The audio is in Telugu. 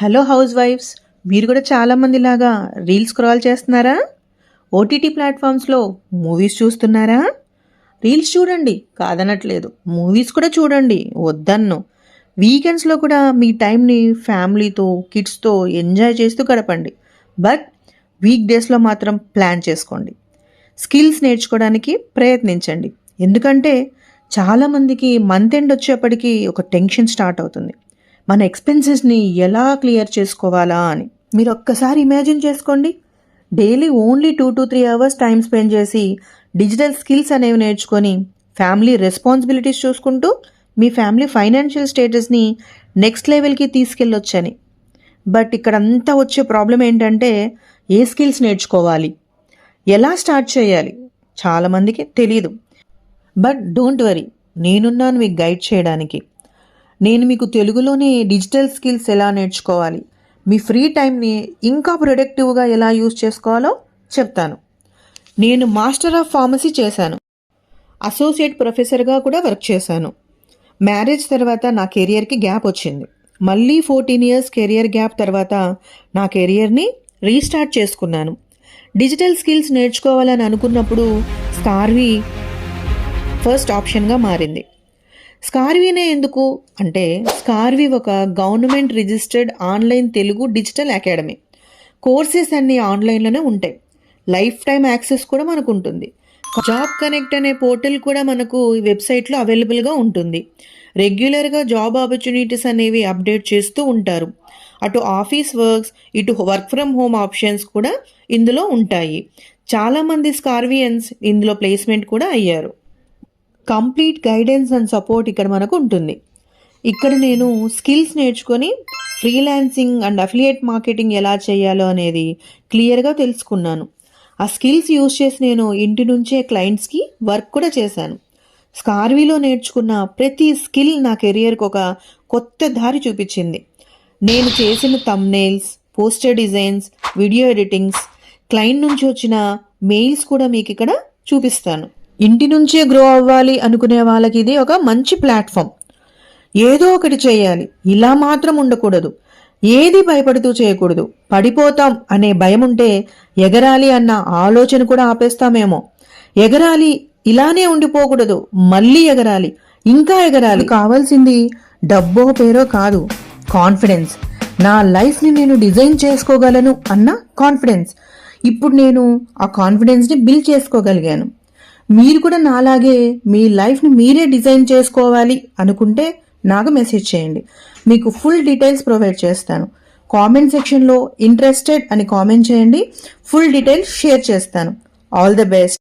హలో హౌస్ వైఫ్స్, మీరు కూడా చాలామందిలాగా రీల్స్ స్క్రాల్ చేస్తున్నారా? ఓటీటీ ప్లాట్ఫామ్స్లో మూవీస్ చూస్తున్నారా? రీల్స్ చూడండి, కాదనట్లేదు. మూవీస్ కూడా చూడండి, వద్దన్ను. వీకెండ్స్లో కూడా మీ టైంని ఫ్యామిలీతో, కిడ్స్తో ఎంజాయ్ చేస్తూ గడపండి. బట్ వీక్ డేస్లో మాత్రం ప్లాన్ చేసుకోండి. స్కిల్స్ నేర్చుకోవడానికి ప్రయత్నించండి. ఎందుకంటే చాలామందికి మంత్ ఎండ్ వచ్చేప్పటికీ ఒక టెన్షన్ స్టార్ట్ అవుతుంది. మన ఎక్స్పెన్సెస్ని ఎలా క్లియర్ చేసుకోవాలా అని. మీరు ఒక్కసారి ఇమాజిన్ చేసుకోండి. Daily only 2 to 3 hours time spend చేసి డిజిటల్ స్కిల్స్ అనేవి నేర్చుకొని ఫ్యామిలీ రెస్పాన్సిబిలిటీస్ చూసుకుంటూ మీ ఫ్యామిలీ ఫైనాన్షియల్ స్టేటస్ని నెక్స్ట్ లెవెల్కి తీసుకెళ్ళొచ్చని. బట్ ఇక్కడ అంతా వచ్చే ప్రాబ్లం ఏంటంటే ఏ స్కిల్స్ నేర్చుకోవాలి, ఎలా స్టార్ట్ చేయాలి చాలామందికి తెలీదు. బట్ డోంట్ వరీ, నేనున్నాను మీకు గైడ్ చేయడానికి. నేను మీకు తెలుగులోనే డిజిటల్ స్కిల్స్ ఎలా నేర్చుకోవాలి, మీ ఫ్రీ టైంని ఇంకా ప్రొడక్టివ్గా ఎలా యూజ్ చేసుకోవాలో చెప్తాను. నేను మాస్టర్ ఆఫ్ ఫార్మసీ చేశాను, అసోసియేట్ ప్రొఫెసర్గా కూడా వర్క్ చేశాను. మ్యారేజ్ తర్వాత నా కెరియర్కి గ్యాప్ వచ్చింది. మళ్ళీ 14 years కెరియర్ గ్యాప్ తర్వాత నా కెరియర్ని రీస్టార్ట్ చేసుకున్నాను. డిజిటల్ స్కిల్స్ నేర్చుకోవాలని అనుకున్నప్పుడు స్కార్వీ ఫస్ట్ ఆప్షన్గా మారింది. స్కార్వీనే ఎందుకు అంటే, స్కార్వీ ఒక government registered online Telugu digital academy. Courses అన్నీ ఆన్లైన్లోనే ఉంటాయి. లైఫ్ టైం యాక్సెస్ కూడా మనకు ఉంటుంది. జాబ్ కనెక్ట్ అనే పోర్టల్ కూడా మనకు ఈ వెబ్సైట్లో అవైలబుల్గా ఉంటుంది. రెగ్యులర్గా జాబ్ ఆపర్చునిటీస్ అనేవి అప్డేట్ చేస్తూ ఉంటారు. అటు ఆఫీస్ వర్క్స్, ఇటు వర్క్ ఫ్రమ్ హోమ్ ఆప్షన్స్ కూడా ఇందులో ఉంటాయి. చాలామంది స్కార్వియన్స్ ఇందులో ప్లేస్మెంట్ కూడా అయ్యారు. కంప్లీట్ గైడెన్స్ అండ్ సపోర్ట్ ఇక్కడ మనకు ఉంటుంది. ఇక్కడ నేను స్కిల్స్ నేర్చుకొని ఫ్రీలాన్సింగ్ అండ్ అఫిలియేట్ మార్కెటింగ్ ఎలా చేయాలో అనేది క్లియర్గా తెలుసుకున్నాను. ఆ స్కిల్స్ యూజ్ చేసి నేను ఇంటి నుంచే క్లయింట్స్కి వర్క్ కూడా చేశాను. స్కార్వీలో నేర్చుకున్న ప్రతి స్కిల్ నా కెరియర్కి ఒక కొత్త దారి చూపించింది. నేను చేసిన thumbnails, poster designs, video editings, client నుంచి వచ్చిన మెయిల్స్ కూడా మీకు ఇక్కడ చూపిస్తాను. ఇంటి నుంచే గ్రో అవ్వాలి అనుకునే వాళ్ళకి ఇది ఒక మంచి ప్లాట్ఫామ్. ఏదో ఒకటి చేయాలి, ఇలా మాత్రం ఉండకూడదు. ఏది భయపడుతూ చేయకూడదు. పడిపోతాం అనే భయం ఉంటే ఎగరాలి అన్న ఆలోచన కూడా ఆపేస్తామేమో. ఎగరాలి, ఇలానే ఉండిపోకూడదు, మళ్ళీ ఎగరాలి, ఇంకా ఎగరాలి. కావాల్సింది డబ్బో పేరో కాదు, కాన్ఫిడెన్స్. నా లైఫ్ని నేను డిజైన్ చేసుకోగలను అన్న కాన్ఫిడెన్స్. ఇప్పుడు నేను ఆ కాన్ఫిడెన్స్ని బిల్డ్ చేసుకోగలిగాను. మీరు కూడా నాలాగే మీ లైఫ్ని మీరే డిజైన్ చేసుకోవాలి అనుకుంటే నాకు మెసేజ్ చేయండి. మీకు ఫుల్ డీటెయిల్స్ ప్రొవైడ్ చేస్తాను. కామెంట్ సెక్షన్లో ఇంట్రెస్టెడ్ అని కామెంట్ చేయండి. ఫుల్ డీటెయిల్స్ షేర్ చేస్తాను. All the best.